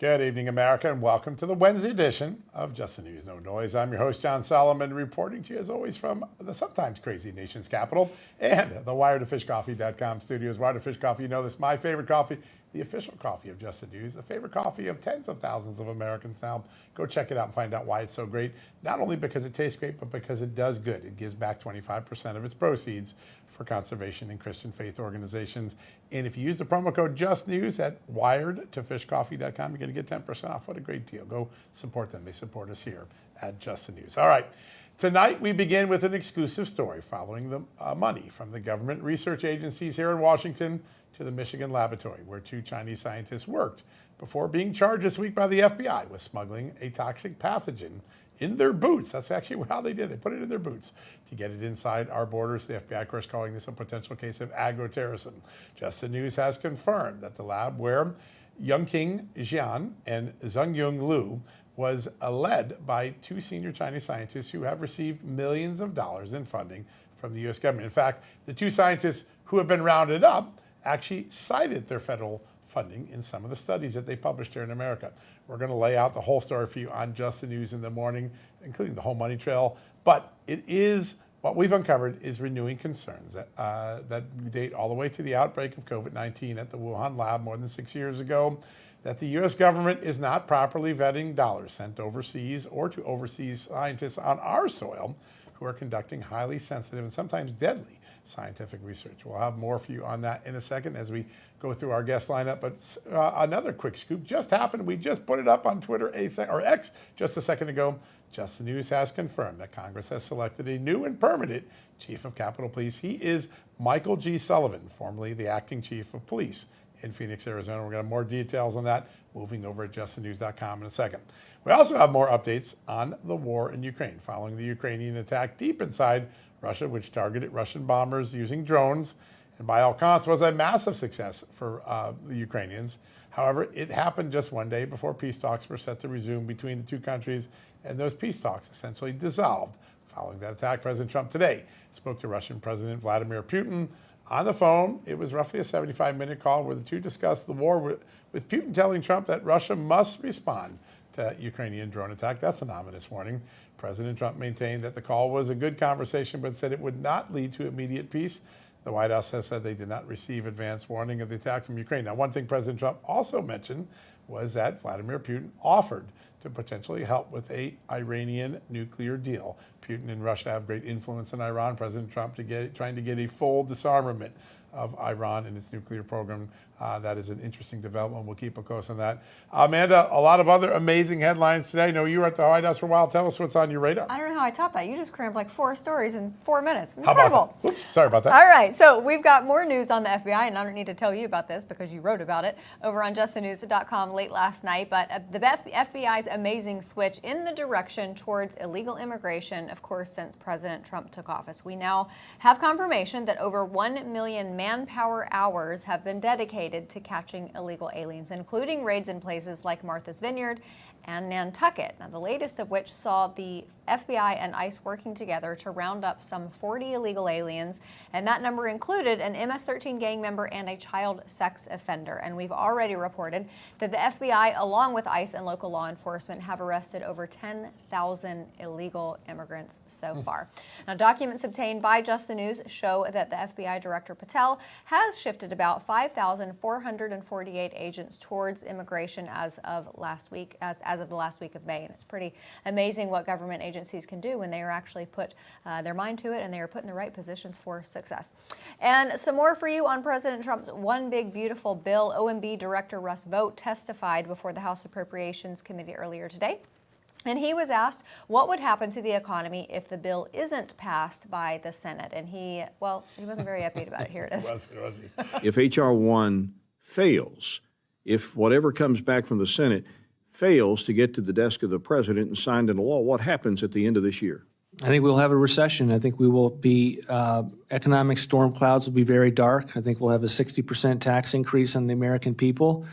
Good evening, America, and welcome to the Wednesday edition of Just the News, No Noise. I'm your host, John Solomon, reporting to you, as always, from the sometimes crazy nation's capital and the WiredToFishCoffee.com studios. Wired to Fish Coffee, you know this, my favorite coffee, the official coffee of Just the News, the favorite coffee of tens of thousands of Americans now. Go check it out and find out why it's so great, not only because it tastes great, but because it does good. It gives back 25% of its proceeds for conservation and Christian faith organizations. And if you use the promo code JustNews at WiredToFishCoffee.com, you're going to get 10% off. What a great deal. Go support them. They support us here at Just the News. All right. Tonight, we begin with an exclusive story following the money from the government research agencies here in Washington to the Michigan laboratory, where two Chinese scientists worked before being charged this week by the FBI with smuggling a toxic pathogen in their boots. That's actually how they did it. They put it in their boots to get it inside our borders. The FBI, of course, calling this a potential case of agroterrorism. Just the News has confirmed that the lab where Yongqing Jian and Zhongyun Liu was led by two senior Chinese scientists who have received millions of dollars in funding from the U.S. government. In fact, the two scientists who have been rounded up actually cited their federal funding in some of the studies that they published here in America. We're going to lay out the whole story for you on Just the News in the morning, including the whole money trail. But it is, what we've uncovered is renewing concerns that date all the way to the outbreak of COVID-19 at the Wuhan lab more than 6 years ago, that the U.S. government is not properly vetting dollars sent overseas or to overseas scientists on our soil who are conducting highly sensitive and sometimes deadly scientific research. We'll have more for you on that in a second as we go through our guest lineup. But another quick scoop just happened. We just put it up on Twitter or X just a second ago. Just the News has confirmed that Congress has selected a new and permanent chief of Capitol Police. He is Michael G. Sullivan, formerly the acting chief of police in Phoenix, Arizona. We're going to have more details on that moving over at justthenews.com in a second. We also have more updates on the war in Ukraine following the Ukrainian attack deep inside Russia, which targeted Russian bombers using drones, and by all accounts was a massive success for the Ukrainians. However, it happened just one day before peace talks were set to resume between the two countries, and those peace talks essentially dissolved following that attack. President Trump today spoke to Russian President Vladimir Putin on the phone. It was roughly a 75-minute call where the two discussed the war, with Putin telling Trump that Russia must respond to Ukrainian drone attack. That's an ominous warning. President Trump maintained that the call was a good conversation, but said it would not lead to immediate peace. The White House has said they did not receive advance warning of the attack from Ukraine. Now, one thing President Trump also mentioned was that Vladimir Putin offered to potentially help with an Iranian nuclear deal. Putin and Russia have great influence in Iran. President Trump trying to get a full disarmament of Iran and its nuclear program. That is an interesting development. We'll keep a close on that. Amanda, a lot of other amazing headlines today. I know you were at the White House for a while. Tell us what's on your radar. I don't know how I topped that. You just crammed like 4 stories in 4 minutes. Incredible. How about that? Oops, sorry about that. All right, so we've got more news on the FBI, and I don't need to tell you about this because you wrote about it over on justthenews.com late last night. But the FBI's amazing switch in the direction towards illegal immigration, of course, since President Trump took office. We now have confirmation that over 1 million manpower hours have been dedicated to catching illegal aliens, including raids in places like Martha's Vineyard and Nantucket. Now, the latest of which saw the FBI and ICE working together to round up some 40 illegal aliens, and that number included an MS-13 gang member and a child sex offender. And we've already reported that the FBI, along with ICE and local law enforcement, have arrested over 10,000 illegal immigrants so far. Now, documents obtained by Just the News show that the FBI Director Patel has shifted about 5,448 agents towards immigration as of last week, as of the last week of May. And it's pretty amazing what government agencies can do when they are actually put their mind to it and they are put in the right positions for success. And some more for you on President Trump's One Big Beautiful Bill. OMB Director Russ Vought testified before the House Appropriations Committee earlier today. And he was asked what would happen to the economy if the bill isn't passed by the Senate. And he wasn't very upbeat about it. Here it is. Was he? If H.R. 1 fails, if whatever comes back from the Senate fails to get to the desk of the president and signed into law, what happens at the end of this year? I think we'll have a recession. I think we will be, economic storm clouds will be very dark. I think we'll have a 60% tax increase on the American people.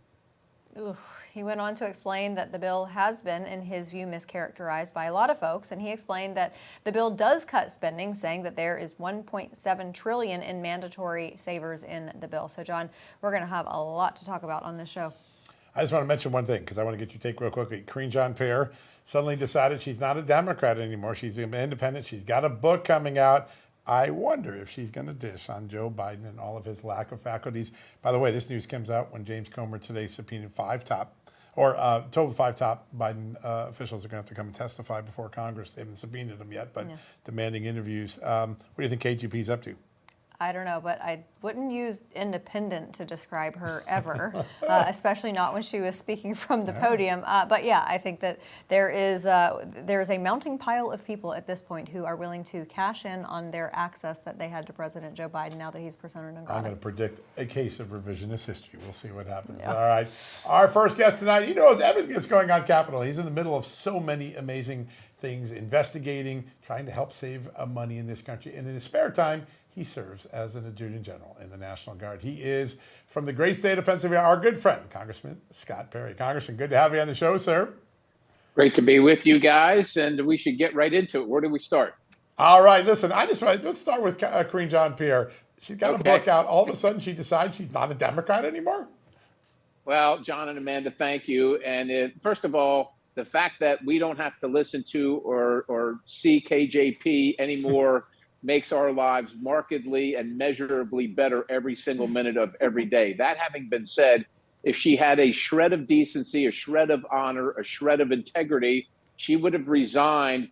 Oof. He went on to explain that the bill has been, in his view, mischaracterized by a lot of folks, and he explained that the bill does cut spending, saying that there is $1.7 trillion in mandatory savers in the bill. So, John, we're going to have a lot to talk about on this show. I just want to mention one thing because I want to get your take real quickly. Karine Jean-Pierre suddenly decided she's not a Democrat anymore. She's an independent. She's got a book coming out. I wonder if she's going to dish on Joe Biden and all of his lack of faculties. By the way, this news comes out when James Comer today subpoenaed told 5 top Biden officials are going to have to come and testify before Congress. They haven't subpoenaed them yet, but demanding interviews. What do you think KGP's up to? I don't know, but I wouldn't use independent to describe her ever, especially not when she was speaking from the podium. But yeah, I think that there is a mounting pile of people at this point who are willing to cash in on their access that they had to President Joe Biden now that he's persona non grata. I'm going to predict a case of revisionist history. We'll see what happens. Yeah. All right. Our first guest tonight, he knows everything that's going on Capitol. He's in the middle of so many amazing things, investigating, trying to help save money in this country. And in his spare time, he serves as an Adjutant General in the National Guard. He is from the great state of Pennsylvania, our good friend, Congressman Scott Perry. Congressman, good to have you on the show, sir. Great to be with you guys, and we should get right into it. Where do we start? All right, listen, let's start with Karine Jean-Pierre. She's got a book out. All of a sudden, she decides she's not a Democrat anymore? Well, John and Amanda, thank you. And first of all, the fact that we don't have to listen to or see KJP anymore makes our lives markedly and measurably better every single minute of every day. That having been said, if she had a shred of decency, a shred of honor, a shred of integrity, she would have resigned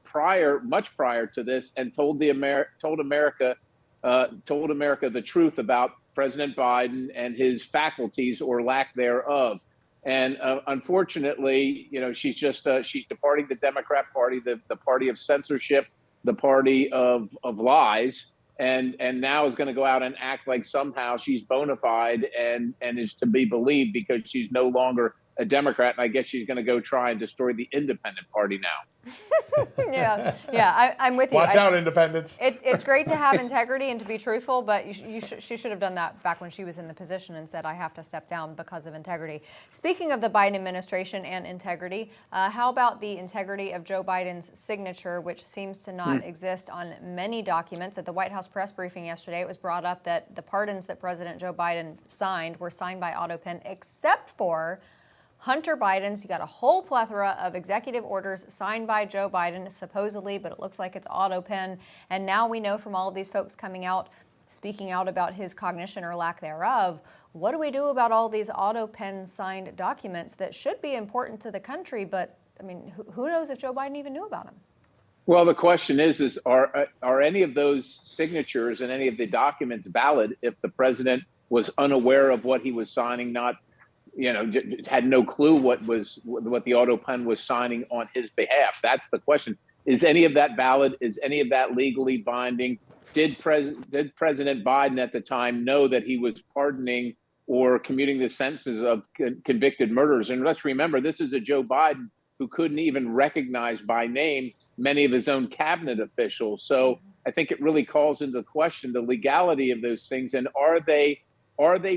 much prior to this, and told America the truth about President Biden and his faculties or lack thereof. And unfortunately, she's departing the Democrat Party, the party of censorship, the party of lies, and now is going to go out and act like somehow she's bona fide and is to be believed because she's no longer a Democrat. And I guess she's going to go try and destroy the independent party now. I'm with you. Watch out, independents. It's great to have integrity and to be truthful, but she should have done that back when she was in the position and said, I have to step down because of integrity. Speaking of the Biden administration and integrity, how about the integrity of Joe Biden's signature, which seems to not exist on many documents? At the White House press briefing yesterday, it was brought up that the pardons that President Joe Biden signed were signed by AutoPen, except for Hunter Biden's. You got a whole plethora of executive orders signed by Joe Biden, supposedly, but it looks like it's AutoPen. And now we know from all of these folks coming out, speaking out about his cognition or lack thereof, what do we do about all these AutoPen signed documents that should be important to the country? But I mean, who knows if Joe Biden even knew about them? Well, the question is are any of those signatures and any of the documents valid if the president was unaware of what he was signing, had no clue what the AutoPen was signing on his behalf? That's the question. Is any of that valid? Is any of that legally binding? Did President Biden at the time know that he was pardoning or commuting the sentences of convicted murderers? And let's remember, this is a Joe Biden who couldn't even recognize by name many of his own cabinet officials. So I think it really calls into question the legality of those things, and are they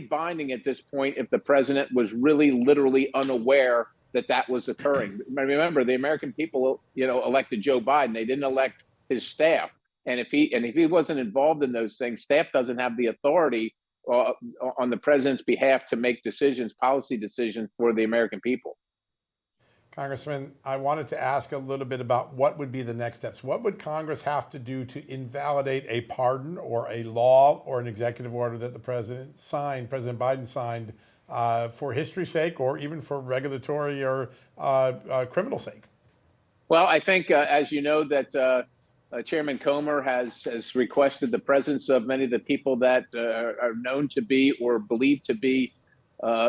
binding at this point if the president was really literally unaware that was occurring? Remember, the American people, elected Joe Biden. They didn't elect his staff. And if he wasn't involved in those things, staff doesn't have the authority on the president's behalf to make decisions, policy decisions for the American people. Congressman, I wanted to ask a little bit about what would be the next steps. What would Congress have to do to invalidate a pardon or a law or an executive order that the President Biden signed for history's sake or even for regulatory or criminal sake? Well, I think, as you know, that Chairman Comer has requested the presence of many of the people that are known to be or believed to be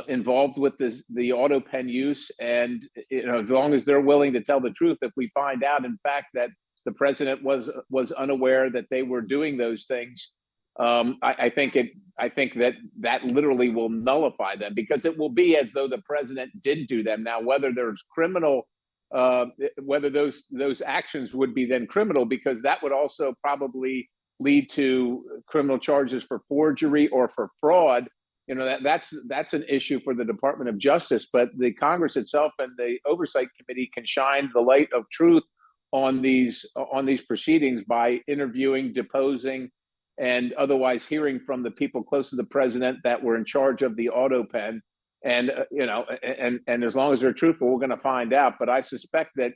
involved with the AutoPen use. And as long as they're willing to tell the truth, if we find out, in fact, that the president was unaware that they were doing those things, I think that literally will nullify them, because it will be as though the president did do them. Now, whether there's criminal, whether those actions would be then criminal, because that would also probably lead to criminal charges for forgery or for fraud. That's an issue for the Department of Justice, but the Congress itself and the Oversight Committee can shine the light of truth on these proceedings by interviewing, deposing, and otherwise hearing from the people close to the president that were in charge of the AutoPen. And and as long as they're truthful, we're going to find out. But I suspect that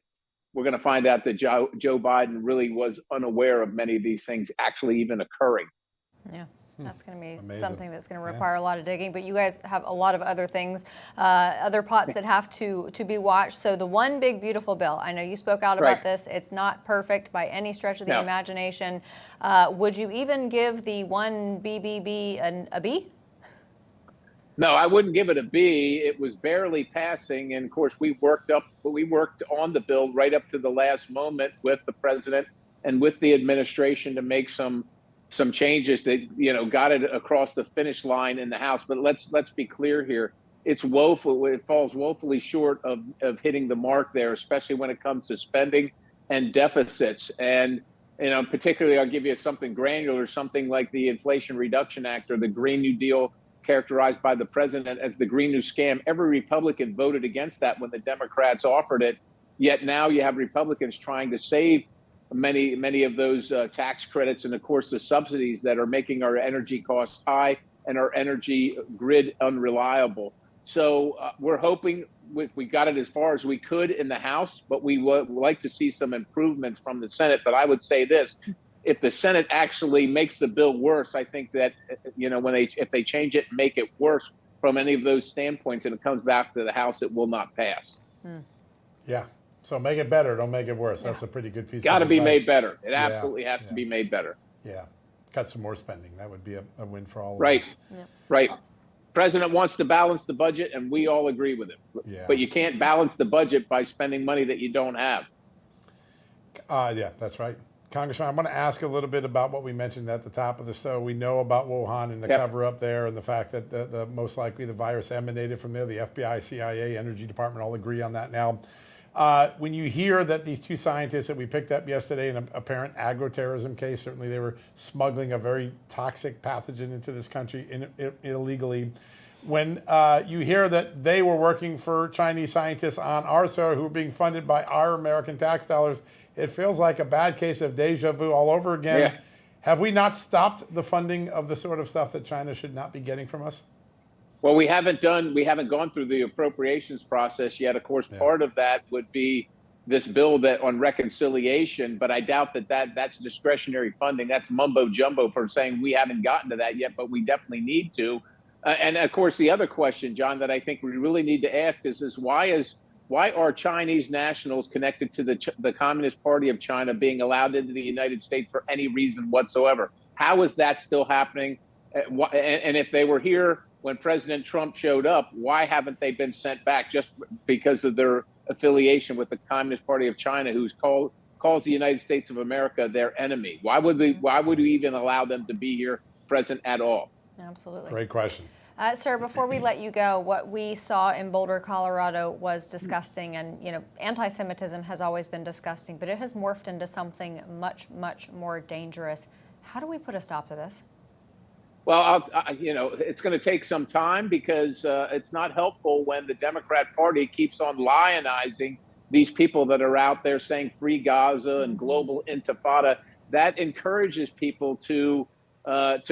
we're going to find out that Joe Biden really was unaware of many of these things actually even occurring. Yeah. That's going to be Amazing. something that's going to require a lot of digging. But you guys have a lot of other things, other pots that have to be watched. So the one big beautiful bill, I know you spoke out about this. It's not perfect by any stretch of the imagination. Would you even give the one BBB a B? No, I wouldn't give it a B. It was barely passing, and of course we worked on the bill right up to the last moment with the president and with the administration to make some changes that got it across the finish line in the House. But let's be clear here. It's woeful. It falls woefully short of hitting the mark there, especially when it comes to spending and deficits. And particularly, I'll give you something granular, something like the Inflation Reduction Act or the Green New Deal, characterized by the president as the Green New Scam. Every Republican voted against that when the Democrats offered it. Yet now you have Republicans trying to save many of those tax credits and, of course, the subsidies that are making our energy costs high and our energy grid unreliable. So we're hoping we got it as far as we could in the House, but we would like to see some improvements from the Senate. But I would say this. If the Senate actually makes the bill worse, I think that, if they change it and make it worse from any of those standpoints and it comes back to the House, it will not pass. Yeah. So make it better. Don't make it worse. That's a pretty good piece of advice. Got to be made better. It absolutely has to be made better. Yeah. Cut some more spending. That would be a win for all of Right. us. Yeah. Right. President wants to balance the budget, and we all agree with him. Yeah. But you can't balance the budget by spending money that you don't have. Yeah, that's right. Congressman, I want to ask a little bit about what we mentioned at the top of the show. We know about Wuhan and the cover up there and the fact that the most likely the virus emanated from there. The FBI, CIA, Energy Department all agree on that now. When you hear that these two scientists that we picked up yesterday in an apparent agroterrorism case, certainly they were smuggling a very toxic pathogen into this country illegally. When you hear that they were working for Chinese scientists on our soil who were being funded by our American tax dollars, it feels like a bad case of deja vu all over again. Yeah. Have we not stopped the funding of the sort of stuff that China should not be getting from us? Well, we haven't gone through the appropriations process yet. Of course, part of that would be this bill that on reconciliation, but I doubt that's discretionary funding. That's mumbo jumbo for saying we haven't gotten to that yet, but we definitely need to. And of course, the other question, John, that I think we really need to ask is why are Chinese nationals connected to the Communist Party of China being allowed into the United States for any reason whatsoever? How is that still happening? And if they were here when President Trump showed up, why haven't they been sent back just because of their affiliation with the Communist Party of China, who's calls the United States of America their enemy? Why would we even allow them to be here present at all? Absolutely. Great question. Sir, before we let you go, what we saw in Boulder, Colorado was disgusting, and anti-Semitism has always been disgusting, but it has morphed into something much, much more dangerous. How do we put a stop to this? Well, it's going to take some time because it's not helpful when the Democrat Party keeps on lionizing these people that are out there saying free Gaza and global intifada. That encourages people to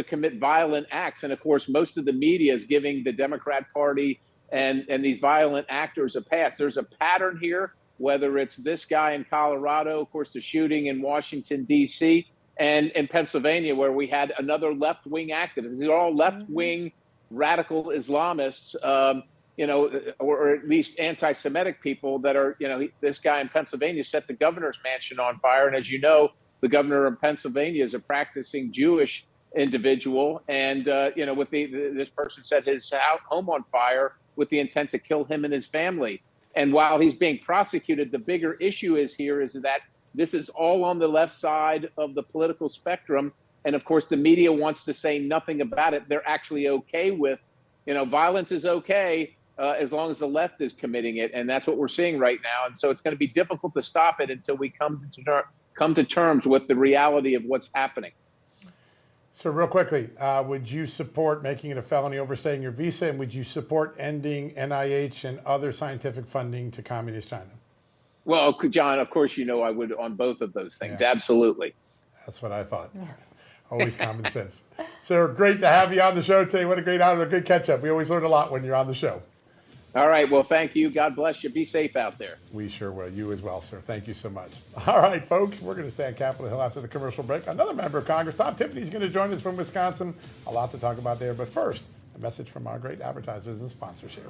commit violent acts. And of course, most of the media is giving the Democrat Party and these violent actors a pass. There's a pattern here, whether it's this guy in Colorado, of course, the shooting in Washington, D.C., and in Pennsylvania, where we had another left-wing activist. These are all left-wing radical Islamists, or at least anti-Semitic people that are, this guy in Pennsylvania set the governor's mansion on fire. And as you know, the governor of Pennsylvania is a practicing Jewish individual, and this person set his home on fire with the intent to kill him and his family. And while he's being prosecuted, the bigger issue is that this is all on the left side of the political spectrum, and of course the media wants to say nothing about it. They're actually okay with, violence is okay as long as the left is committing it, and that's what we're seeing right now. And so it's going to be difficult to stop it until we come to terms with the reality of what's happening. So real quickly, would you support making it a felony overstaying your visa, and would you support ending NIH and other scientific funding to Communist China? Well, John, of course, I would on both of those things. Yeah. Absolutely. That's what I thought. Always common sense. So great to have you on the show today. What a great honor, a good catch up. We always learn a lot when you're on the show. All right. Well, thank you. God bless you. Be safe out there. We sure will. You as well, sir. Thank you so much. All right, folks, we're going to stay on Capitol Hill after the commercial break. Another member of Congress, Tom Tiffany, is going to join us from Wisconsin. A lot to talk about there. But first, a message from our great advertisers and sponsors here.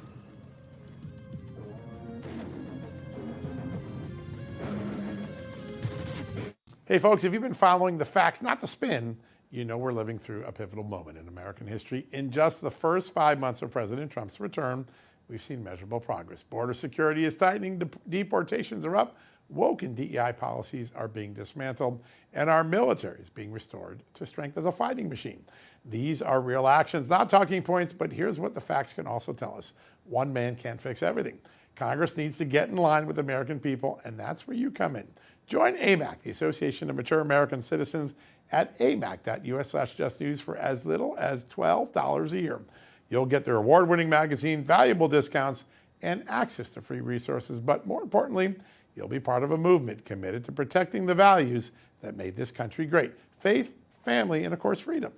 Hey, folks, if you've been following the facts, not the spin, you know we're living through a pivotal moment in American history. In just the first 5 months of President Trump's return, we've seen measurable progress. Border security is tightening, deportations are up, woke and DEI policies are being dismantled, and our military is being restored to strength as a fighting machine. These are real actions, not talking points, but here's what the facts can also tell us. One man can't fix everything. Congress needs to get in line with the American people, and that's where you come in. Join AMAC, the Association of Mature American Citizens, at amac.us/justnews for as little as $12 a year. You'll get their award-winning magazine, valuable discounts, and access to free resources. But more importantly, you'll be part of a movement committed to protecting the values that made this country great: faith, family, and of course, freedom.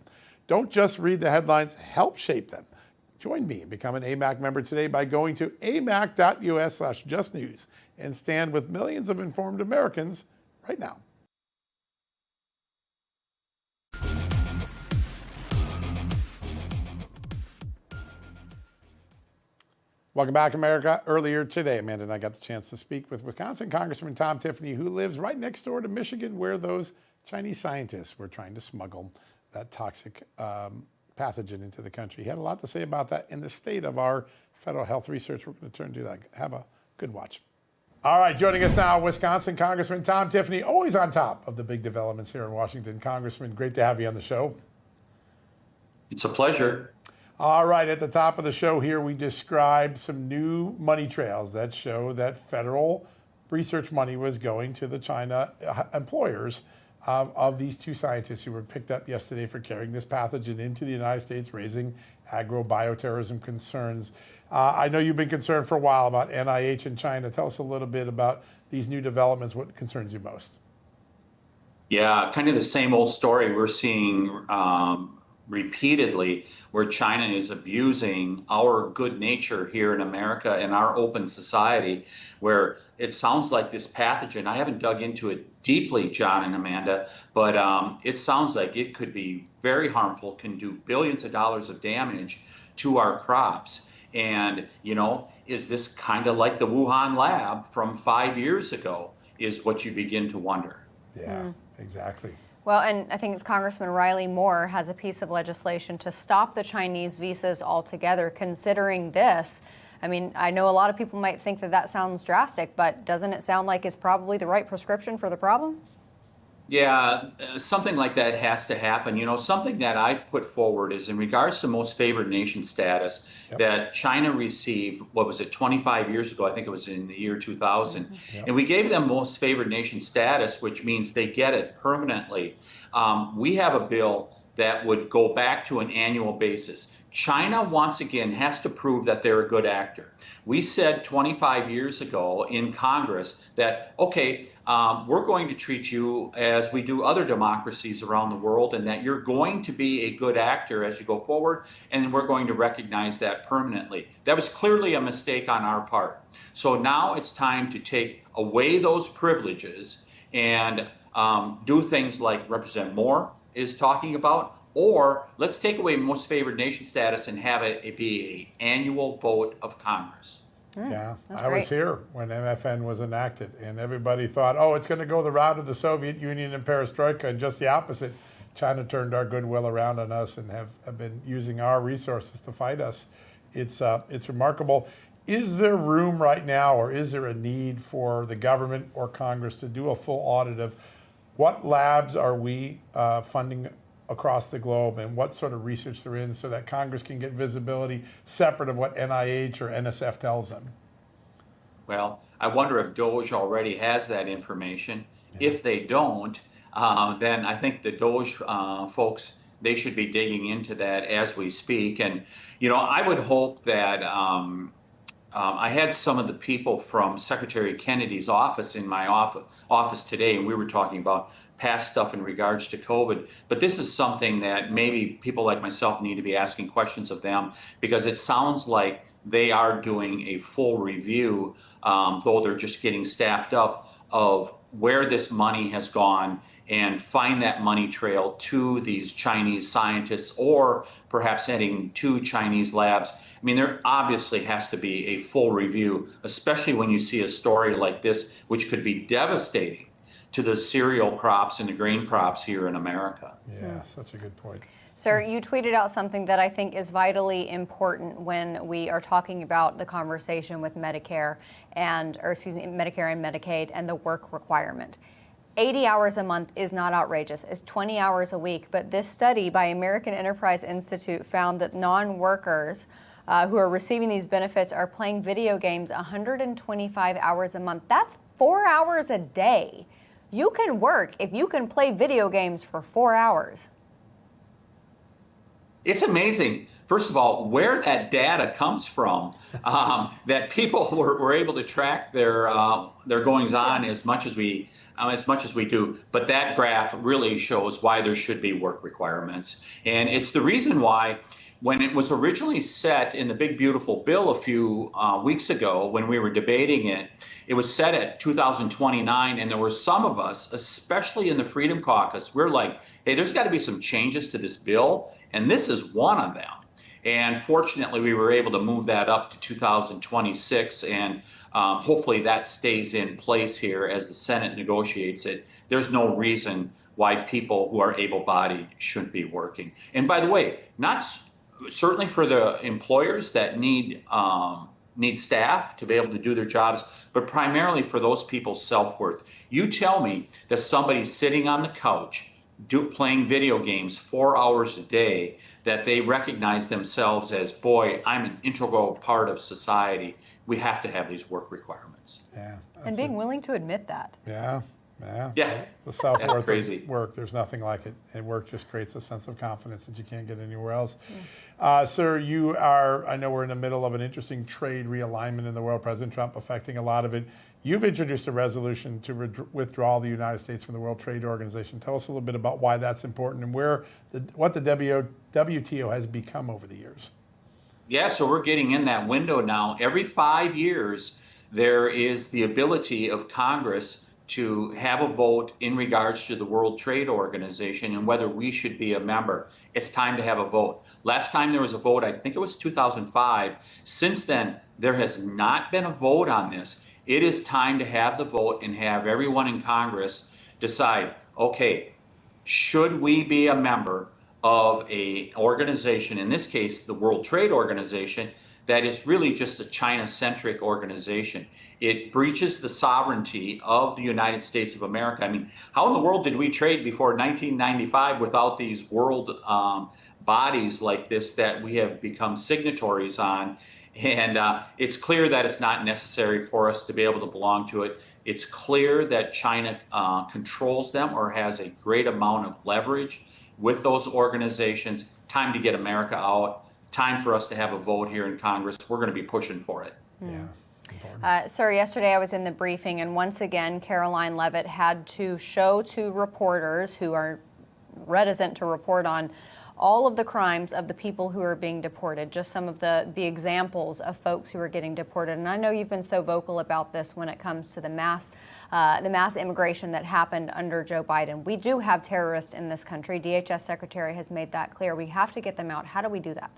Don't just read the headlines, help shape them. Join me and become an AMAC member today by going to amac.us/justnews and stand with millions of informed Americans right now. Welcome back, America. Earlier today, Amanda and I got the chance to speak with Wisconsin Congressman Tom Tiffany, who lives right next door to Michigan, where those Chinese scientists were trying to smuggle that toxic pathogen into the country. He had a lot to say about that in the state of our federal health research. We're going to turn to that. Have a good watch. All right, joining us now, Wisconsin Congressman Tom Tiffany, always on top of the big developments here in Washington. Congressman, great to have you on the show. It's a pleasure. All right, at the top of the show here, we described some new money trails that show that federal research money was going to the China employers of these two scientists who were picked up yesterday for carrying this pathogen into the United States, raising agro-bioterrorism concerns. I know you've been concerned for a while about NIH and China. Tell us a little bit about these new developments. What concerns you most? Yeah, kind of the same old story we're seeing repeatedly, where China is abusing our good nature here in America and our open society, where it sounds like this pathogen, I haven't dug into it deeply, John and Amanda, but it sounds like it could be very harmful, can do billions of dollars of damage to our crops. And, you know, is this kind of like the Wuhan lab from 5 years ago, is what you begin to wonder. Yeah, exactly. Well, and I think it's Congressman Riley Moore has a piece of legislation to stop the Chinese visas altogether. Considering this, I mean, I know a lot of people might think that that sounds drastic, but doesn't it sound like it's probably the right prescription for the problem? Yeah, something like that has to happen. You know, something that I've put forward is in regards to most favored nation status that China received, what was it, 25 years ago? I think it was in the year 2000. And we gave them most favored nation status, which means they get it permanently. We have a bill that would go back to an annual basis. China, once again, has to prove that they're a good actor. We said 25 years ago in Congress that, okay, we're going to treat you as we do other democracies around the world, and that you're going to be a good actor as you go forward, and we're going to recognize that permanently. That was clearly a mistake on our part. So now it's time to take away those privileges and do things like Representative Moore is talking about, or let's take away most favored nation status and have it be an annual vote of Congress. Yeah, I was here when MFN was enacted, and everybody thought, oh, it's going to go the route of the Soviet Union and perestroika, and just the opposite. China turned our goodwill around on us and have been using our resources to fight us. It's remarkable. Is there room right now, or is there a need for the government or Congress to do a full audit of what labs are we funding across the globe and what sort of research they're in, so that Congress can get visibility separate of what NIH or NSF tells them? Well, I wonder if DOJ already has that information. If they don't, then I think the DOJ folks, they should be digging into that as we speak. And, you know, I would hope that I had some of the people from Secretary Kennedy's office in my office today, and we were talking about past stuff in regards to COVID. But this is something that maybe people like myself need to be asking questions of them, because it sounds like they are doing a full review, though they're just getting staffed up, of where this money has gone and find that money trail to these Chinese scientists, or perhaps heading to Chinese labs. I mean, there obviously has to be a full review, especially when you see a story like this, which could be devastating to the cereal crops and the grain crops here in America. Yeah, such a good point. Sir, you tweeted out something that I think is vitally important when we are talking about the conversation with Medicare and Medicaid and the work requirement. 80 hours a month is not outrageous. It's 20 hours a week. But this study by American Enterprise Institute found that non-workers who are receiving these benefits are playing video games 125 hours a month. That's 4 hours a day. You can work if you can play video games for 4 hours. It's amazing, first of all, where that data comes from, that people were able to track their goings on as much as we do. But that graph really shows why there should be work requirements. And it's the reason why, when it was originally set in the big beautiful bill a few weeks ago, when we were debating it, it was set at 2029. And there were some of us, especially in the Freedom Caucus, we're like, hey, there's got to be some changes to this bill. And this is one of them. And fortunately, we were able to move that up to 2026. And hopefully that stays in place here as the Senate negotiates it. There's no reason why people who are able-bodied shouldn't be working. And by the way, not certainly for the employers that need staff to be able to do their jobs, but primarily for those people's self-worth. You tell me that somebody sitting on the couch playing video games 4 hours a day, that they recognize themselves as, boy, I'm an integral part of society. We have to have these work requirements. Yeah. And being willing to admit that. Yeah. Yeah. The self-worth crazy. of work, there's nothing like it. And work just creates a sense of confidence that you can't get anywhere else. Sir, I know we're in the middle of an interesting trade realignment in the world, President Trump affecting a lot of it. You've introduced a resolution to withdraw the United States from the World Trade Organization. Tell us a little bit about why that's important and what the WTO has become over the years. Yeah, so we're getting in that window now. Every 5 years, there is the ability of Congress to have a vote in regards to the World Trade Organization and whether we should be a member. It's time to have a vote. Last time there was a vote, I think it was 2005. Since then, there has not been a vote on this. It is time to have the vote and have everyone in Congress decide, okay, should we be a member of an organization, in this case, the World Trade Organization, that is really just a China-centric organization. It breaches the sovereignty of the United States of America. I mean, how in the world did we trade before 1995 without these world bodies like this that we have become signatories on? And it's clear that it's not necessary for us to be able to belong to it. It's clear that China controls them or has a great amount of leverage with those organizations. Time to get America out. Time for us to have a vote here in Congress. We're going to be pushing for it. Yeah. Sir, yesterday I was in the briefing, and once again, Caroline Leavitt had to show to reporters who are reticent to report on all of the crimes of the people who are being deported, just some of the examples of folks who are getting deported. And I know you've been so vocal about this when it comes to the mass immigration that happened under Joe Biden. We do have terrorists in this country. DHS Secretary has made that clear. We have to get them out. How do we do that?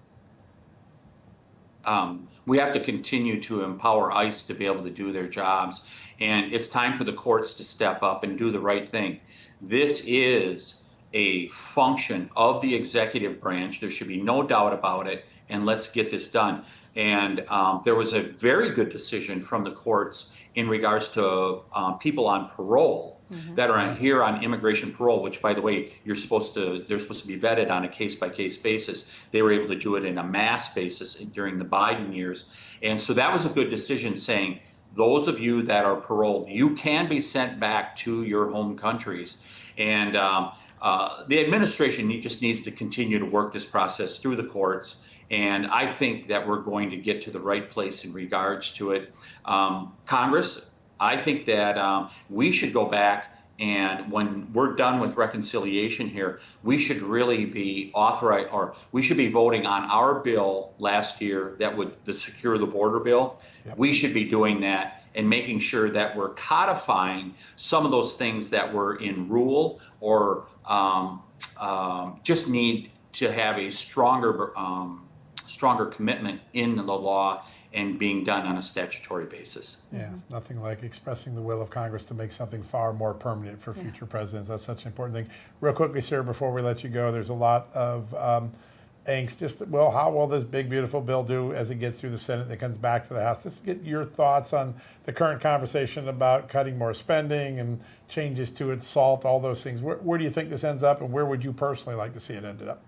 We have to continue to empower ICE to be able to do their jobs. And it's time for the courts to step up and do the right thing. This is a function of the executive branch. There should be no doubt about it. And let's get this done. And there was a very good decision from the courts in regards to people on parole that are here on immigration parole, which, by the way, they're supposed to be vetted on a case-by-case basis. They were able to do it in a mass basis during the Biden years. And so that was a good decision, saying, those of you that are paroled, you can be sent back to your home countries. And the administration just needs to continue to work this process through the courts. And I think that we're going to get to the right place in regards to it. Congress, I think that we should go back And when we're done with reconciliation here, we should really be authorized, or we should be voting on our bill last year that would the secure the border bill. Yep. We should be doing that and making sure that we're codifying some of those things that were in rule or just need to have a stronger commitment in the law and being done on a statutory basis. Yeah, nothing like expressing the will of Congress to make something far more permanent for future presidents. That's such an important thing. Real quickly, sir, before we let you go, there's a lot of angst. Just, well, how will this big, beautiful bill do as it gets through the Senate and it comes back to the House? Just get your thoughts on the current conversation about cutting more spending and changes to its SALT, all those things. Where do you think this ends up, and where would you personally like to see it ended up?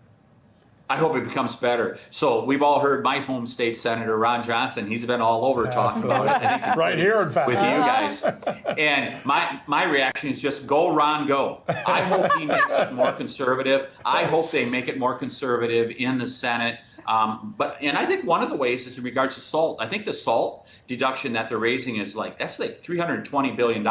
I hope it becomes better. So we've all heard my home state senator, Ron Johnson. He's been all over talking about it. Right here, in fact. With you guys. And my reaction is just go, Ron, go. I hope he makes it more conservative. I hope they make it more conservative in the Senate. And I think one of the ways is in regards to SALT. I think the SALT deduction that they're raising is that's like $320 billion.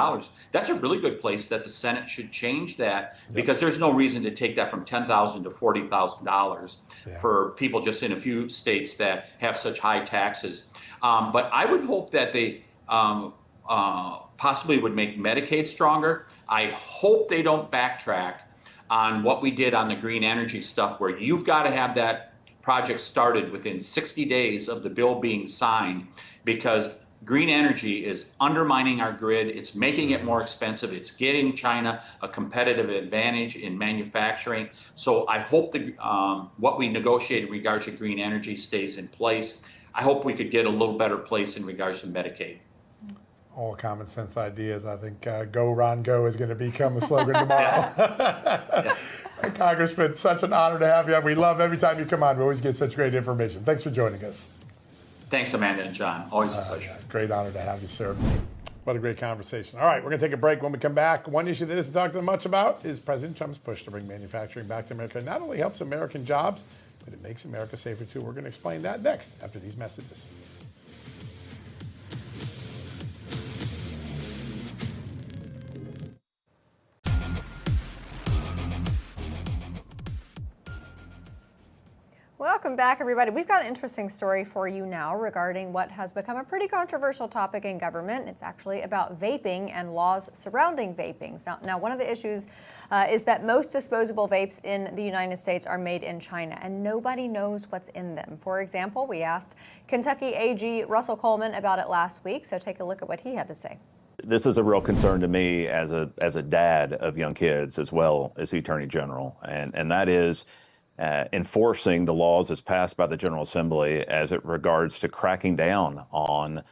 That's a really good place that the Senate should change that, because there's no reason to take that from $10,000 to $40,000 for people just in a few states that have such high taxes. But I would hope that they possibly would make Medicaid stronger. I hope they don't backtrack on what we did on the green energy stuff, where you've got to have that project started within 60 days of the bill being signed, because green energy is undermining our grid. It's making it more expensive. It's getting China a competitive advantage in manufacturing. So I hope what we negotiate in regards to green energy stays in place. I hope we could get a little better place in regards to Medicaid. All common sense ideas. I think "Go Ron Go" is going to become a slogan tomorrow. Congressman, such an honor to have you. We love every time you come on. We always get such great information. Thanks for joining us. Thanks, Amanda and John. Always a pleasure. Great honor to have you, sir. What a great conversation. All right, we're going to take a break. When we come back, one issue that isn't talked much about is President Trump's push to bring manufacturing back to America. It not only helps American jobs, but it makes America safer too. We're going to explain that next after these messages. Welcome back, everybody. We've got an interesting story for you now regarding what has become a pretty controversial topic in government. It's actually about vaping and laws surrounding vaping. Now, one of the issues is that most disposable vapes in the United States are made in China, and nobody knows what's in them. For example, we asked Kentucky AG Russell Coleman about it last week, so take a look at what he had to say. This is a real concern to me as a dad of young kids, as well as the Attorney General, and that is enforcing the laws as passed by the General Assembly as it regards to cracking down on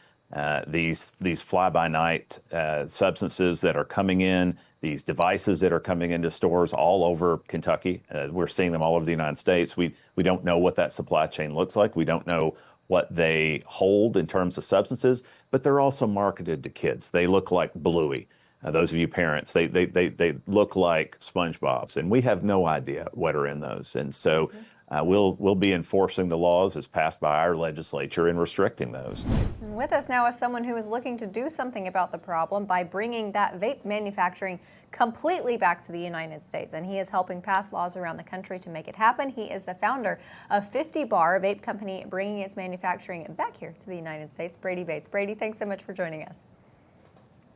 these fly-by-night substances that are coming in, these devices that are coming into stores all over Kentucky. We're seeing them all over the United States. We don't know what that supply chain looks like. We don't know what they hold in terms of substances, but they're also marketed to kids. They look like Bluey. Those of you parents, they look like SpongeBob's, and we have no idea what are in those. And so we'll be enforcing the laws as passed by our legislature and restricting those. With us now is someone who is looking to do something about the problem by bringing that vape manufacturing completely back to the United States. And he is helping pass laws around the country to make it happen. He is the founder of 50 Bar, a vape company bringing its manufacturing back here to the United States. Brady Bates. Brady, thanks so much for joining us.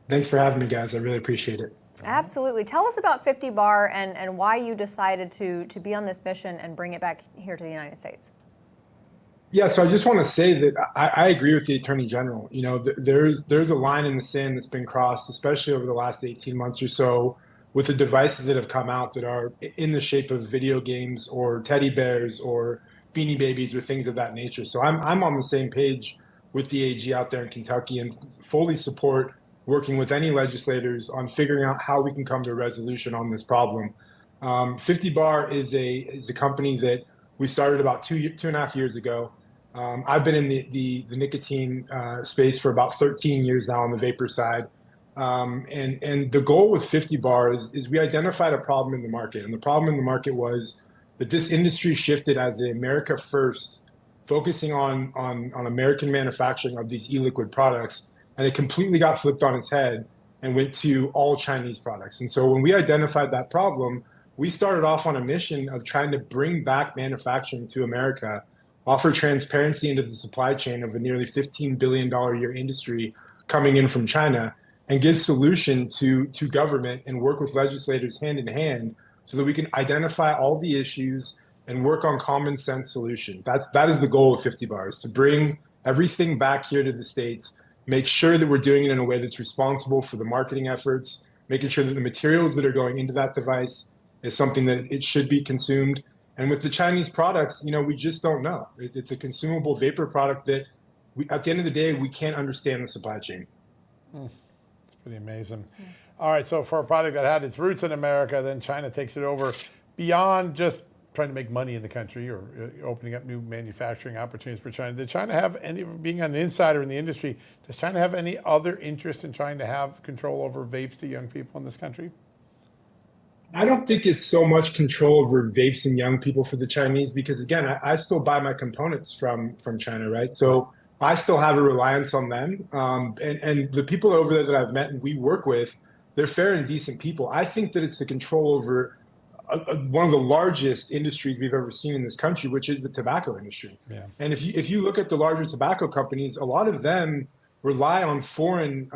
Thanks for having me, guys. I really appreciate it. Absolutely. Tell us about 50 Bar and why you decided to be on this mission and bring it back here to the United States. Yeah, so I just want to say that I agree with the Attorney General. You know, there's a line in the sand that's been crossed, especially over the last 18 months or so, with the devices that have come out that are in the shape of video games or teddy bears or Beanie Babies or things of that nature. So I'm on the same page with the AG out there in Kentucky and fully support working with any legislators on figuring out how we can come to a resolution on this problem. 50 Bar is a company that we started about two and a half years ago. I've been in the nicotine space for about 13 years now on the vapor side. And the goal with 50 Bar is we identified a problem in the market. And the problem in the market was that this industry shifted as a America first, focusing on American manufacturing of these e-liquid products. And it completely got flipped on its head and went to all Chinese products. And so when we identified that problem, we started off on a mission of trying to bring back manufacturing to America, offer transparency into the supply chain of a nearly $15 billion a year industry coming in from China, and give solution to government and work with legislators hand in hand so that we can identify all the issues and work on common sense solution. That is the goal of 50 Bars, to bring everything back here to the States, make sure that we're doing it in a way that's responsible for the marketing efforts, making sure that the materials that are going into that device is something that it should be consumed. And with the Chinese products, we just don't know. It's a consumable vapor product that at the end of the day, we can't understand the supply chain. It's pretty amazing. All right, so for a product that had its roots in America, then China takes it over beyond just trying to make money in the country or opening up new manufacturing opportunities for China. Did China have any, being an insider in the industry, does China have any other interest in trying to have control over vapes to young people in this country? I don't think it's so much control over vapes and young people for the Chinese, because again, I still buy my components from China, right? So I still have a reliance on them. And the people over there that I've met and we work with, they're fair and decent people. I think that it's a control over one of the largest industries we've ever seen in this country, which is the tobacco industry. Yeah. And if you look at the larger tobacco companies, a lot of them rely on foreign,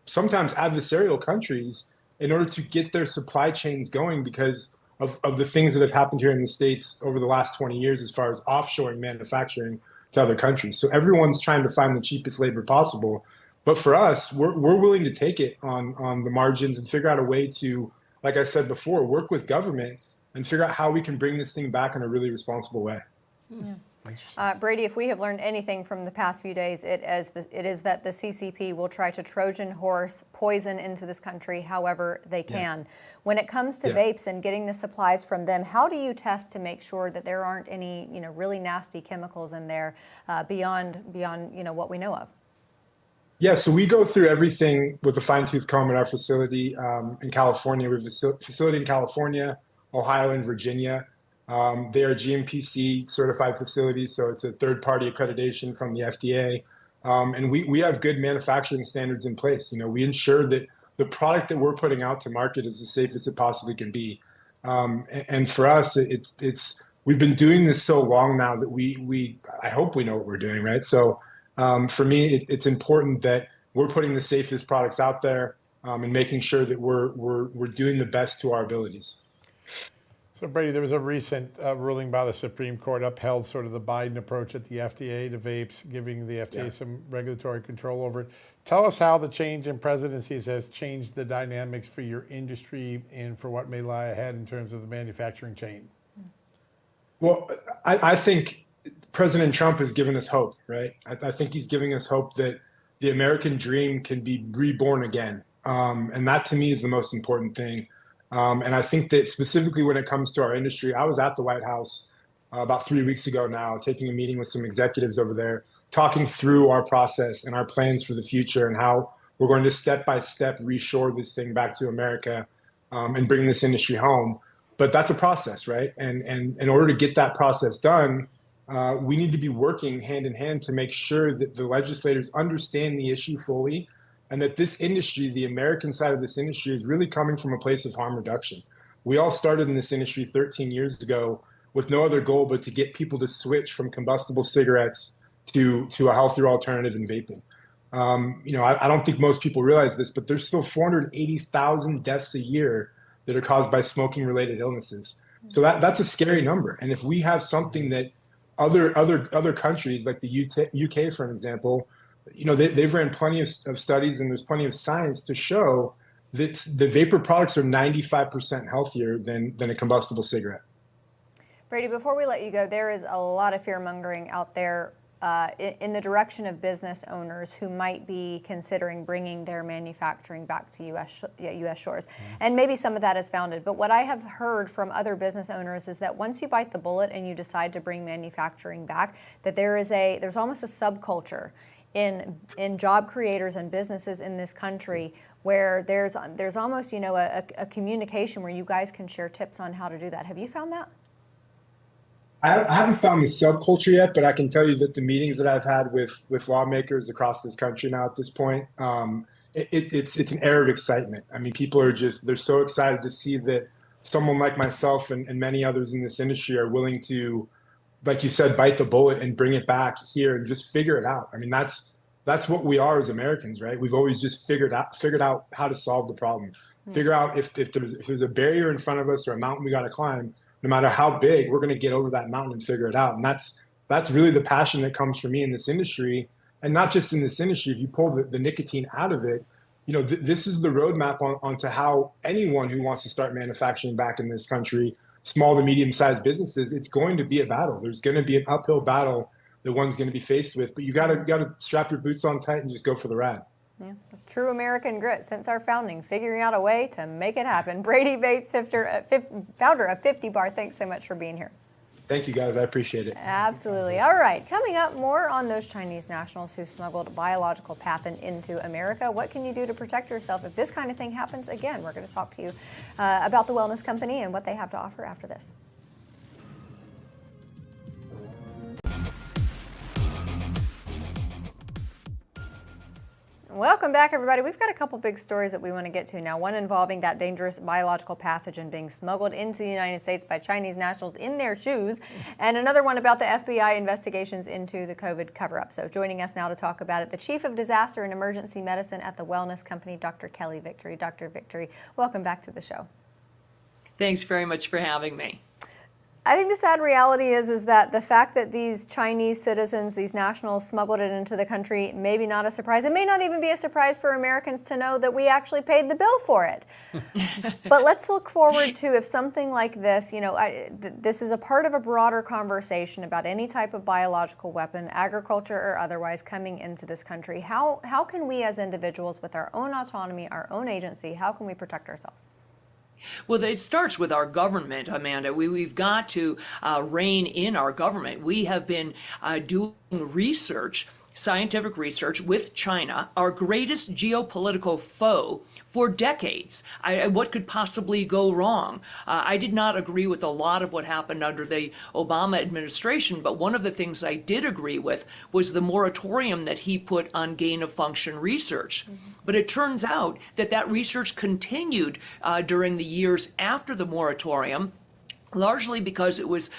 sometimes adversarial countries in order to get their supply chains going because of the things that have happened here in the States over the last 20 years as far as offshoring manufacturing to other countries. So everyone's trying to find the cheapest labor possible. But for us, we're willing to take it on the margins and figure out a way to, like I said before, work with government and figure out how we can bring this thing back in a really responsible way. Brady, if we have learned anything from the past few days, it is that the CCP will try to Trojan horse poison into this country however they can. Yeah. When it comes to vapes and getting the supplies from them, how do you test to make sure that there aren't any really nasty chemicals in there beyond what we know of? Yeah, so we go through everything with a fine-tooth comb at our facility in California. We have a facility in California, Ohio, and Virginia. They are GMPC certified facilities, so it's a third-party accreditation from the FDA. And we have good manufacturing standards in place. We ensure that the product that we're putting out to market is as safe as it possibly can be. And for us, we've been doing this so long now that I hope we know what we're doing, right? So for me, it's important that we're putting the safest products out there and making sure that we're doing the best to our abilities. So Brady, there was a recent ruling by the Supreme Court upheld sort of the Biden approach at the FDA to vapes, giving the FDA some regulatory control over it. Tell us how the change in presidencies has changed the dynamics for your industry and for what may lie ahead in terms of the manufacturing chain. Well, I think President Trump has given us hope, right? I think he's giving us hope that the American dream can be reborn again. And that to me is the most important thing. And I think that specifically when it comes to our industry, I was at the White House about 3 weeks ago now, taking a meeting with some executives over there, talking through our process and our plans for the future and how we're going to step by step reshore this thing back to America and bring this industry home. But that's a process, right? And in order to get that process done, we need to be working hand in hand to make sure that the legislators understand the issue fully and that this industry, the American side of this industry, is really coming from a place of harm reduction. We all started in this industry 13 years ago with no other goal but to get people to switch from combustible cigarettes to a healthier alternative in vaping. I don't think most people realize this, but there's still 480,000 deaths a year that are caused by smoking-related illnesses. So that's a scary number. And if we have something that other countries, like the UK, for an example, they've ran plenty of studies and there's plenty of science to show that the vapor products are 95% healthier than a combustible cigarette. Brady, before we let you go, there is a lot of fear-mongering out there in the direction of business owners who might be considering bringing their manufacturing back to U.S. shores. And maybe some of that is founded. But what I have heard from other business owners is that once you bite the bullet and you decide to bring manufacturing back, that there's almost a subculture in job creators and businesses in this country where there's almost a communication where you guys can share tips on how to do that. Have you found that? I haven't found the subculture yet, but I can tell you that the meetings that I've had with lawmakers across this country now at this point, it's an air of excitement. I mean, people are they're so excited to see that someone like myself and many others in this industry are willing to, like you said, bite the bullet and bring it back here and just figure it out. I mean, that's what we are as Americans, right? We've always just figured out how to solve the problem. Figure out if there's a barrier in front of us or a mountain we got to climb. No matter how big, we're going to get over that mountain and figure it out. And that's really the passion that comes from me in this industry, and not just in this industry. If you pull the nicotine out of it, this is the roadmap onto how anyone who wants to start manufacturing back in this country, small to medium-sized businesses, it's going to be a battle. There's going to be an uphill battle that one's going to be faced with, but you got to strap your boots on tight and just go for the ride. Yeah, it's true American grit since our founding, figuring out a way to make it happen. Brady Bates, founder of 50 Bar, thanks so much for being here. Thank you, guys. I appreciate it. Absolutely. All right. Coming up, more on those Chinese nationals who smuggled biological pathogen into America. What can you do to protect yourself if this kind of thing happens again? We're going to talk to you about the Wellness Company and what they have to offer after this. Welcome back, everybody. We've got a couple big stories that we want to get to now. One involving that dangerous biological pathogen being smuggled into the United States by Chinese nationals in their shoes, and another one about the FBI investigations into the COVID cover-up. So joining us now to talk about it, the Chief of Disaster and Emergency Medicine at the Wellness Company, Dr. Kelly Victory. Dr. Victory, welcome back to the show. Thanks very much for having me. I think the sad reality is that the fact that these Chinese citizens, these nationals, smuggled it into the country, maybe not a surprise. It may not even be a surprise for Americans to know that we actually paid the bill for it. But let's look forward to if something like this, this is a part of a broader conversation about any type of biological weapon, agriculture or otherwise, coming into this country. How can we as individuals with our own autonomy, our own agency, how can we protect ourselves? Well, it starts with our government, Amanda. We've got to rein in our government. We have been doing research, scientific research with China, our greatest geopolitical foe, for decades. What could possibly go wrong? I did not agree with a lot of what happened under the Obama administration, but one of the things I did agree with was the moratorium that he put on gain-of-function research. Mm-hmm. But it turns out that research continued during the years after the moratorium, largely because it was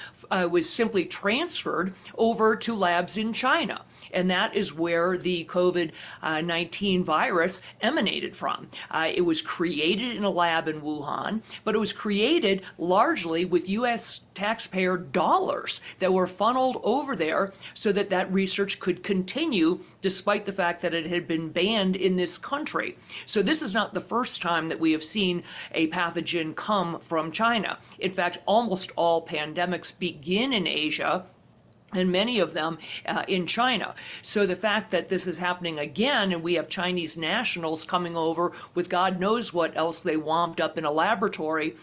simply transferred over to labs in China. And that is where the COVID-19 virus emanated from. It was created in a lab in Wuhan, but it was created largely with U.S. taxpayer dollars that were funneled over there so that research could continue despite the fact that it had been banned in this country. So this is not the first time that we have seen a pathogen come from China. In fact, almost all pandemics begin in Asia, and many of them in China. So the fact that this is happening again, and we have Chinese nationals coming over with God knows what else they womped up in a laboratory,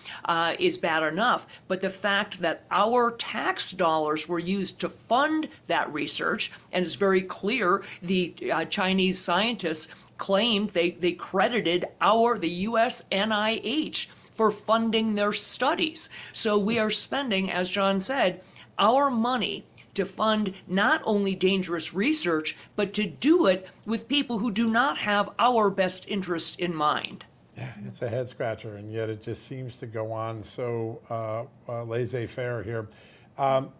is bad enough. But the fact that our tax dollars were used to fund that research, and it's very clear the Chinese scientists claimed they credited the U.S. NIH for funding their studies. So we are spending, as John said, our money to fund not only dangerous research, but to do it with people who do not have our best interest in mind. Yeah, it's a head scratcher, and yet it just seems to go on so laissez-faire here.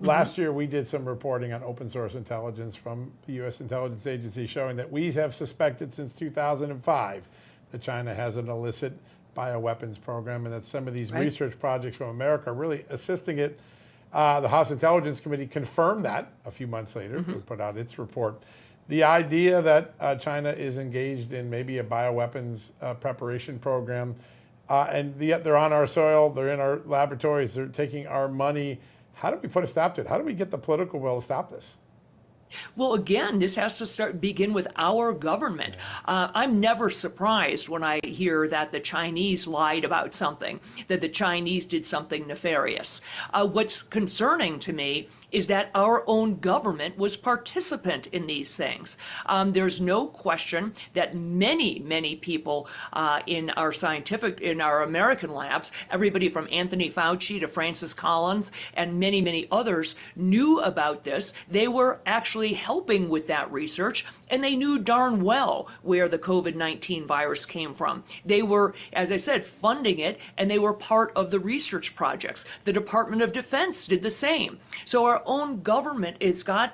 Last year, we did some reporting on open source intelligence from the U.S. intelligence agency showing that we have suspected since 2005 that China has an illicit bioweapons program, and that some of these research projects from America are really assisting it. The House Intelligence Committee confirmed that a few months later, it put out its report. The idea that China is engaged in maybe a bioweapons preparation program, and yet they're on our soil, they're in our laboratories, they're taking our money. How do we put a stop to it? How do we get the political will to stop this? Well, again, this has to begin with our government. I'm never surprised when I hear that the Chinese lied about something, that the Chinese did something nefarious. What's concerning to me is that our own government was participant in these things. There's no question that many people in our American labs, everybody from Anthony Fauci to Francis Collins and many others knew about this. They were actually helping with that research, and they knew darn well where the COVID-19 virus came from. They were, as I said, funding it, and they were part of the research projects. The Department of Defense did the same. So our own government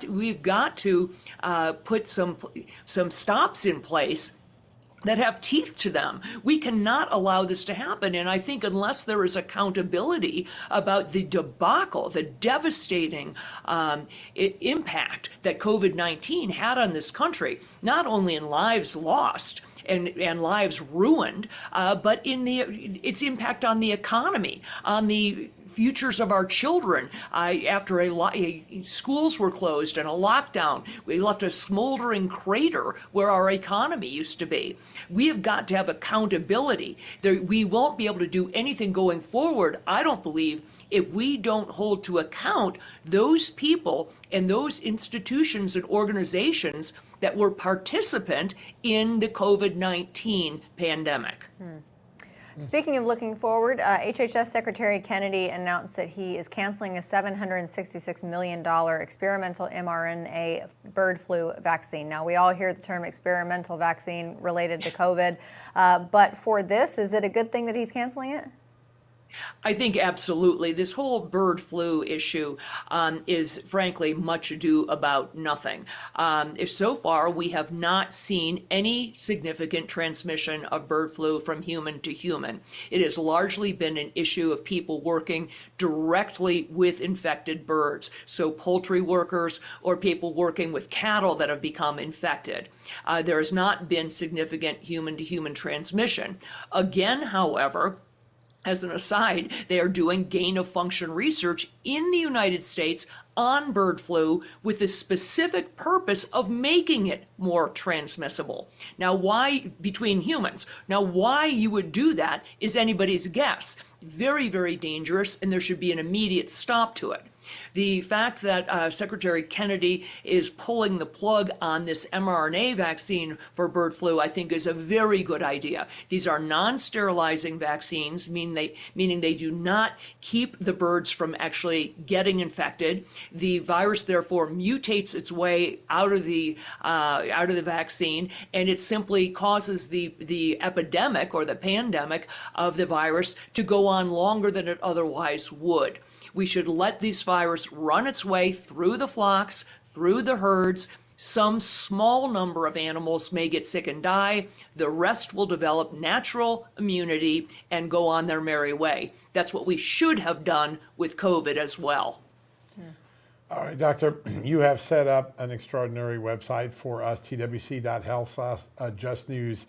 we've got to put some stops in place that have teeth to them. We cannot allow this to happen. And I think unless there is accountability about the debacle, the devastating impact that COVID-19 had on this country, not only in lives lost, and lives ruined, but in its impact on the economy, on the futures of our children. After schools were closed and a lockdown, we left a smoldering crater where our economy used to be. We have got to have accountability. We won't be able to do anything going forward, I don't believe, if we don't hold to account those people and those institutions and organizations that were participant in the COVID-19 pandemic. Speaking of looking forward, HHS Secretary Kennedy announced that he is canceling a $766 million experimental mRNA bird flu vaccine. Now, we all hear the term experimental vaccine related to COVID, but for this, is it a good thing that he's canceling it? I think absolutely. This whole bird flu issue is frankly much ado about nothing. So far, we have not seen any significant transmission of bird flu from human to human. It has largely been an issue of people working directly with infected birds, so poultry workers or people working with cattle that have become infected. There has not been significant human-to-human transmission. Again, however, as an aside, they are doing gain-of-function research in the United States on bird flu with the specific purpose of making it more transmissible. Now, why between humans? Now, why you would do that is anybody's guess. Very dangerous, and there should be an immediate stop to it. The fact that Secretary Kennedy is pulling the plug on this mRNA vaccine for bird flu, I think, is a very good idea. These are non-sterilizing vaccines, meaning they do not keep the birds from actually getting infected. The virus, therefore, mutates its way out of the vaccine, and it simply causes the epidemic or the pandemic of the virus to go on longer than it otherwise would. We should let this virus run its way through the flocks, through the herds. Some small number of animals may get sick and die. The rest will develop natural immunity and go on their merry way. That's what we should have done with COVID as well. All right, Doctor, you have set up an extraordinary website for us, twc.health/justnews.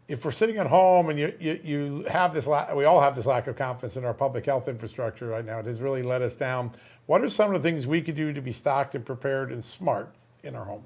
If we're sitting at home and you have this, we all have this lack of confidence in our public health infrastructure right now. It has really let us down. What are some of the things we could do to be stocked and prepared and smart in our home?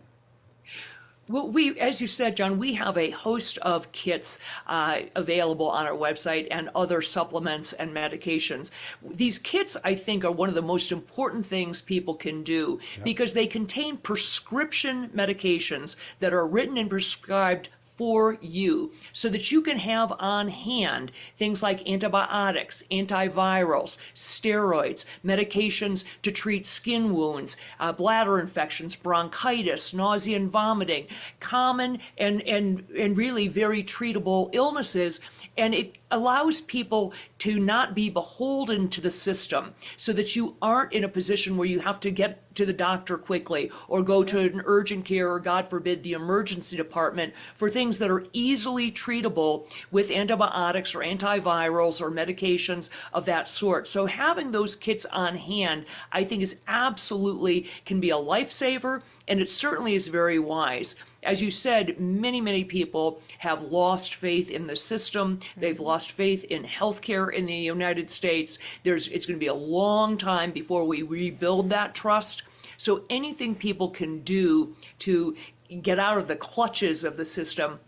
Well, as you said, John, we have a host of kits available on our website and other supplements and medications. These kits, I think, are one of the most important things people can do because they contain prescription medications that are written and prescribed for you so that you can have on hand things like antibiotics, antivirals, steroids, medications to treat skin wounds, bladder infections, bronchitis, nausea and vomiting, common and really very treatable illnesses. And it allows people to not be beholden to the system so that you aren't in a position where you have to get to the doctor quickly or go to an urgent care or, God forbid, the emergency department for things that are easily treatable with antibiotics or antivirals or medications of that sort. So having those kits on hand, I think, is absolutely can be a lifesaver, and it certainly is very wise. As you said, many people have lost faith in the system. They've lost faith in healthcare in the United States. It's going to be a long time before we rebuild that trust. So anything people can do to get out of the clutches of the system,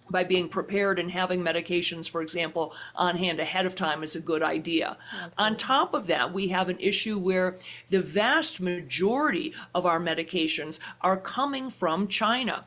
by being prepared and having medications, for example, on hand ahead of time is a good idea. On top of that, we have an issue where the vast majority of our medications are coming from China.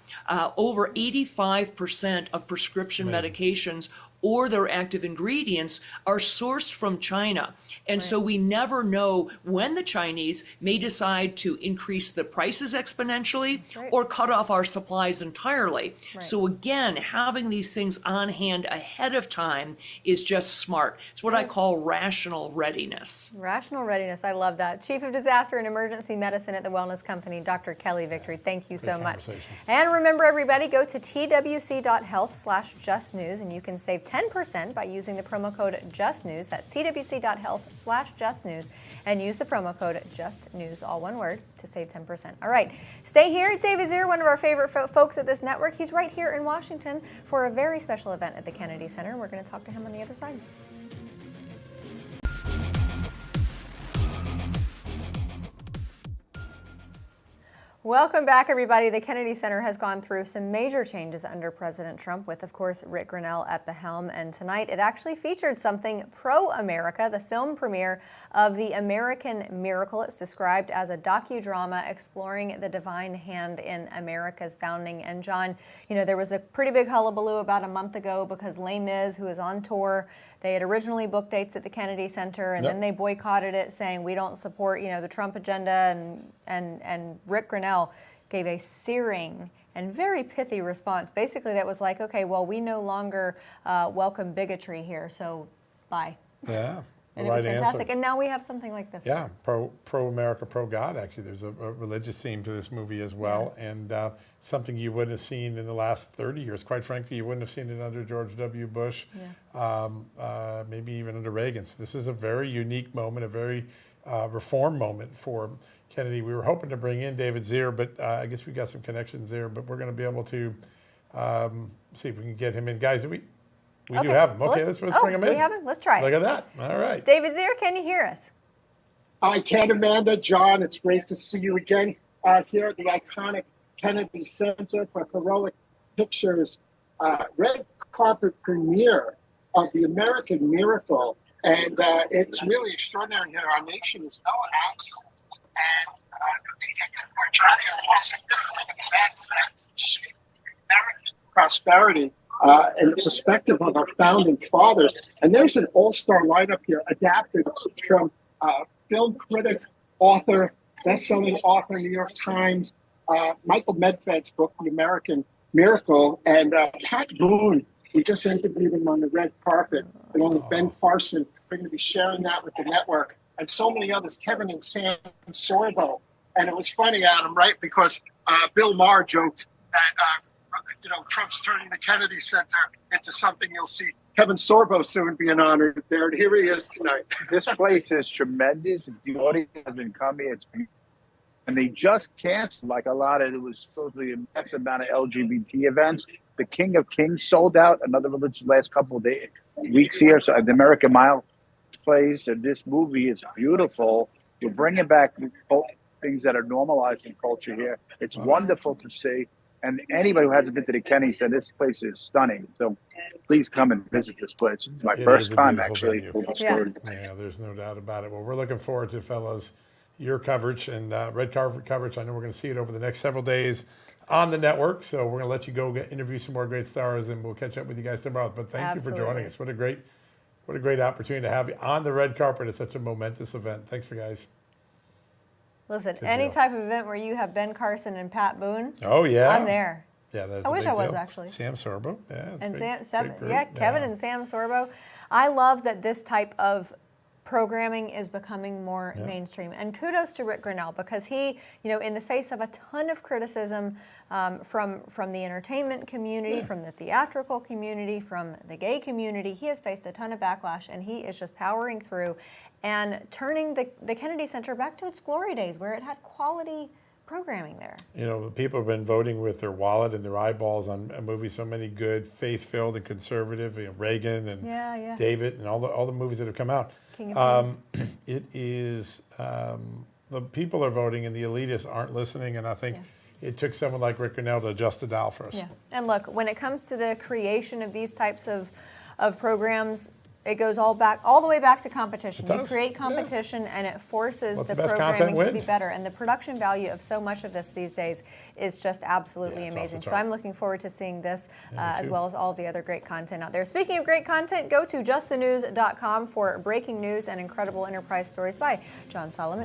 Over 85% of prescription medications or their active ingredients are sourced from China. And so we never know when the Chinese may decide to increase the prices exponentially or cut off our supplies entirely. So again, having these things on hand ahead of time is just smart. It's what I call rational readiness. Rational readiness. I love that. Chief of Disaster and Emergency Medicine at the Wellness Company, Dr. Kelly Victory. Thank you so much. And remember, everybody, go to twc.health/justnews and you can save 10% by using the promo code JUSTNEWS. That's twc.health/justnews and use the promo code JUSTNEWS, all one word, to save 10%. All right, stay here. David Zier, one of our favorite folks at this network, he's right here in Washington for a very special event at the Kennedy Center. We're going to talk to him on the other side. Welcome back, everybody. The Kennedy Center has gone through some major changes under President Trump with, of course, Rick Grenell at the helm. And tonight it actually featured something pro-America, the film premiere of The American Miracle. It's described as a docudrama exploring the divine hand in America's founding. And John, you know, there was a pretty big hullabaloo about a month ago because Les Mis, who is on tour, they had originally booked dates at the Kennedy Center, and then they boycotted it, saying we don't support, you know, the Trump agenda. And Rick Grenell gave a searing and very pithy response. Basically, that was like, okay, well, we no longer welcome bigotry here, so bye. Yeah. And it was fantastic. And now we have something like this. Yeah, pro-America, pro-God, actually. There's a religious theme to this movie as well, and something you wouldn't have seen in the last 30 years. Quite frankly, you wouldn't have seen it under George W. Bush, maybe even under Reagan. So this is a very unique moment, a very reform moment for Kennedy. We were hoping to bring in David Zier, but I guess we got some connections there, but we're going to be able to see if we can get him in. Guys, we do have him. Okay, let's bring him in. Do we have him? Let's try it. Look at that. All right. David Zier, can you hear us? I can, Amanda. John, it's great to see you again here at the iconic Kennedy Center for Heroic Pictures red carpet premiere of The American Miracle. And it's really extraordinary here. Our nation is no accident. And we're trying to significant events that shape American prosperity and the perspective of our founding fathers. And there's an all-star lineup here adapted from film critic, author, best-selling author, New York Times, Michael Medved's book, The American Miracle, and Pat Boone. We just interviewed him on the red carpet, along with Ben Carson. We're going to be sharing that with the network, and so many others, Kevin and Sam Sorbo. And it was funny, Adam, right? Because Bill Maher joked that, Trump's turning the Kennedy Center into something you'll see Kevin Sorbo soon being honored there. And here he is tonight. This place is tremendous. The audience has been coming. It's beautiful. And they just canceled, like a lot of, it was supposed to be a massive amount of LGBT events. The King of Kings sold out. Another religion last couple of weeks here. So the American Mile plays. And this movie is beautiful. We're bringing back things that are normalized in culture here. It's wonderful to see. And anybody who hasn't been to the Kennedy Center, this place is stunning. So please come and visit this place. It's my first time, actually. Yeah, there's no doubt about it. Well, we're looking forward to, fellas, your coverage and red carpet coverage. I know we're going to see it over the next several days on the network. So we're going to let you go interview some more great stars, and we'll catch up with you guys tomorrow. But thank you for joining us. What a great opportunity to have you on the red carpet at such a momentous event. Thanks for guys. Listen, any type of event where you have Ben Carson and Pat Boone. Oh yeah, I'm there. Yeah, that's I wish I was deal. actually. Sam Sorbo, yeah, and big Kevin and Sam Sorbo. I love that this type of programming is becoming more mainstream. And kudos to Rick Grenell, because he, in the face of a ton of criticism from the entertainment community, from the theatrical community, from the gay community, he has faced a ton of backlash, and he is just powering through and turning the Kennedy Center back to its glory days, where it had quality programming there. People have been voting with their wallet and their eyeballs on movies. So many good, faith-filled and conservative. Reagan and David and all the movies that have come out. King of it is the people are voting and the elitists aren't listening. And I think it took someone like Rick Grinnell to adjust the dial for us. Yeah. And look, when it comes to the creation of these types of programs, it goes all the way back to competition. You create competition, and it forces the programming to be better. And the production value of so much of this these days is just absolutely amazing. So I'm looking forward to seeing this as well as all the other great content out there. Speaking of great content, go to justthenews.com for breaking news and incredible enterprise stories by John Solomon.